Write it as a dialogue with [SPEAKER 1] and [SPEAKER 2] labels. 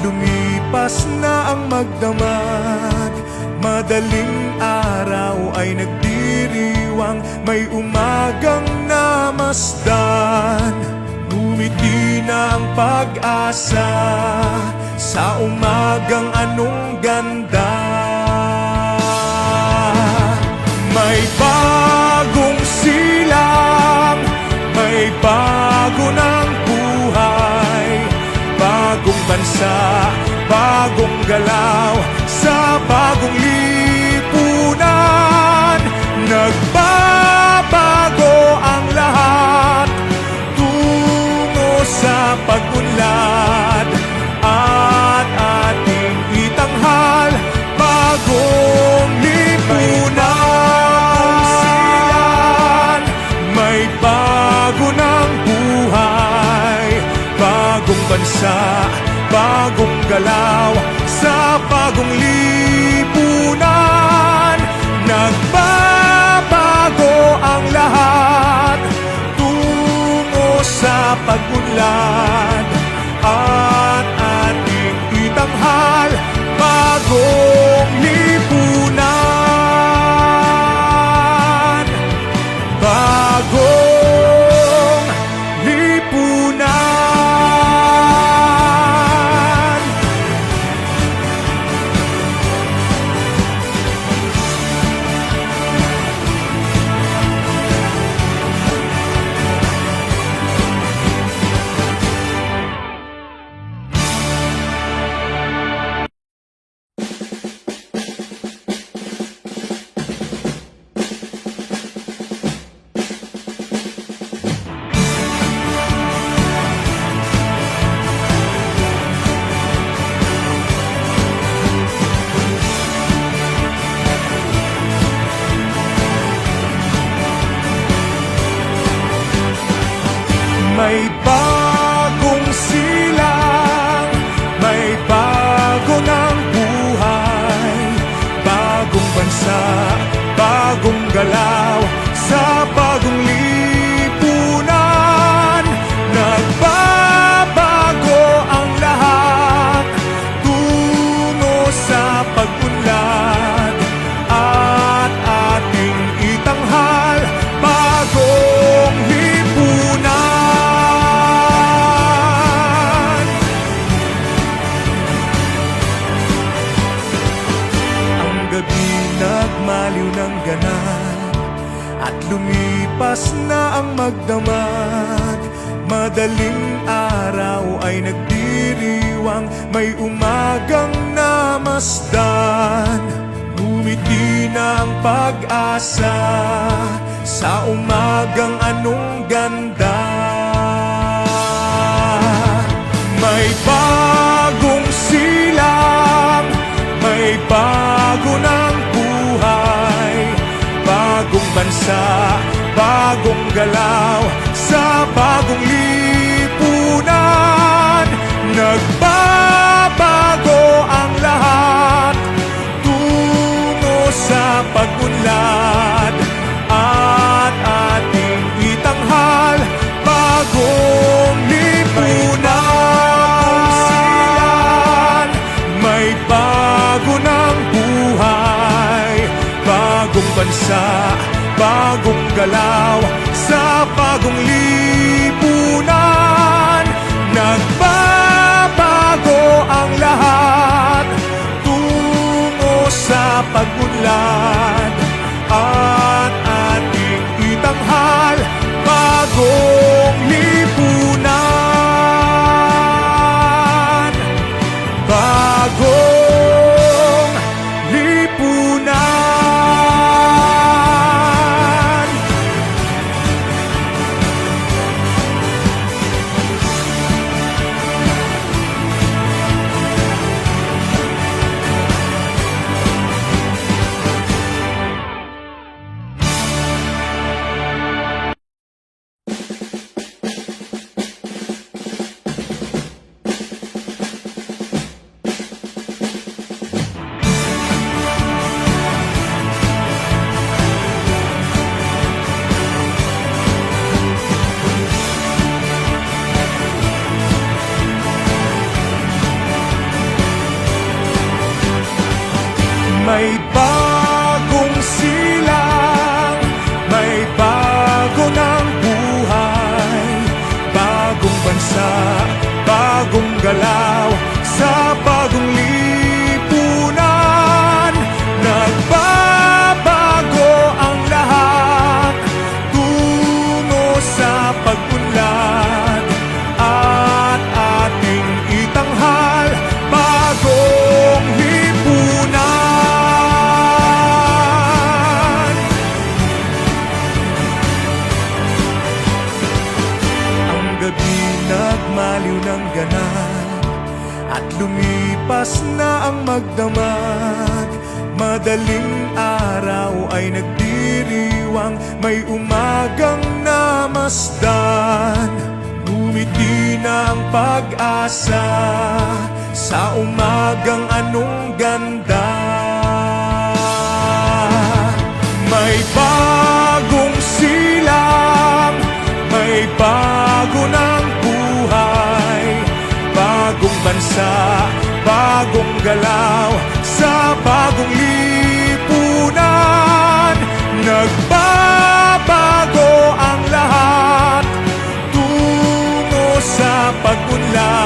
[SPEAKER 1] lumipas na ang magdamag. Madaling araw ay nagdiriwang, may umagang namasdan. Ngumiti na ang pag-asa sa umagang anong ganda. May bagong silang, may bago ng buhay, bagong bansa, bagong galaw, sa bagong lipunan. Nagbabago ang lahat tungo sa pag-unlad, at ating itanghal bagong lipunan. May bago ng buhay, bagong bansa, bagong galaw, sa bagong lipunan. Nagbabago ang lahat tungo sa pag-unlad, at ating itanghal bagong lipunan. Bagong lipunan. May bagong silang, may bago ng buhay, bagong bansa, bagong galaw, sa bagong lipunan. Nagbabago ang lahat tungo sa pag-unlad, at ating itanghal bagong lipunan. Nagmaliw ng ganap at lumipas na ang magdamag. Madaling araw ay nagdiriwang, may umagang namasdan. Ngumiti na ang pag-asa sa umagang anong ganda. May bagong silang, may bago ng buhay, bagong bansa, bagong galaw, sa bagong lipunan. Nagbabago ang lahat tungo sa pag-unlad, at ating itanghal bagong lipunan. May bago ng buhay, bagong bansa, bagong galaw, sa bagong lipunan. Nagbabago ang lahat tungo sa pag-unlad, at ating itanghal bagong lipunan. Bagong lipunan. ilayo ng ganap at lumipas na ang magdamag. Madaling araw ay nagdiriwang, may umagang namasdan. Ngumiti na ang pag-asa sa umagang anong ganda. May bagong silang, may bago ng buhay, bagong bansa, bagong galaw, sa bagong lipunan. Nagbabago ang lahat tungo sa pag-unlad.